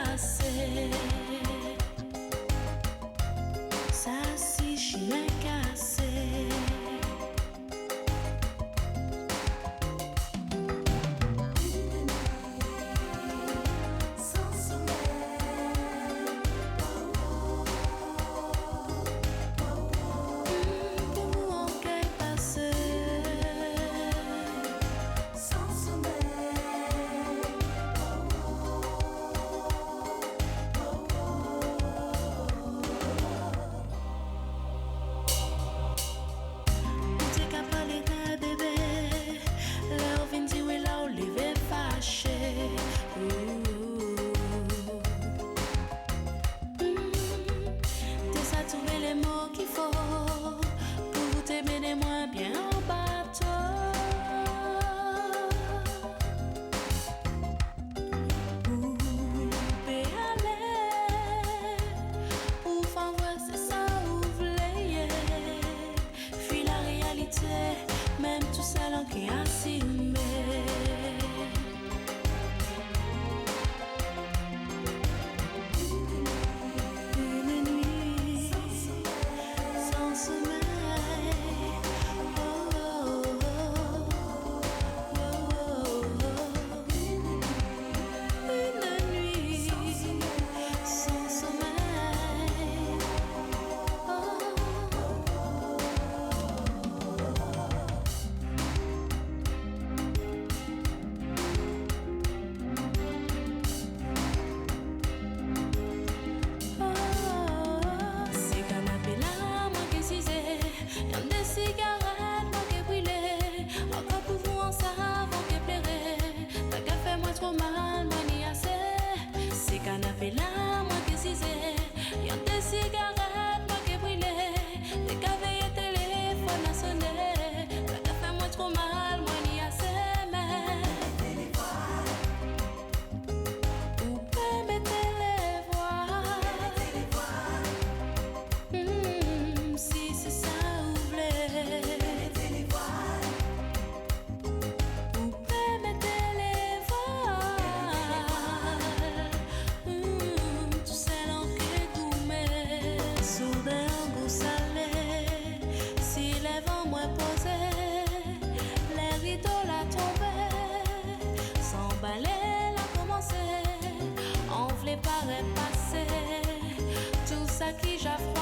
cassé. Ça si chien cassé. Trouver les mots qu'il faut pour t'aimer moins bien en bateau. Où peut aller, pour faire voir c'est ça où voulez. Fuis la réalité, même tout seul en qui assume. Canapé là, moi que si c'est y'a des cigarettes, moi qui brûlé. Des cafés et téléphone à sonner. Ça fait moi trop mal, moi ni assez, mais où peut mettre les voix? Si c'est ça où voulez. Paraît passer tout ça qui j'affronte.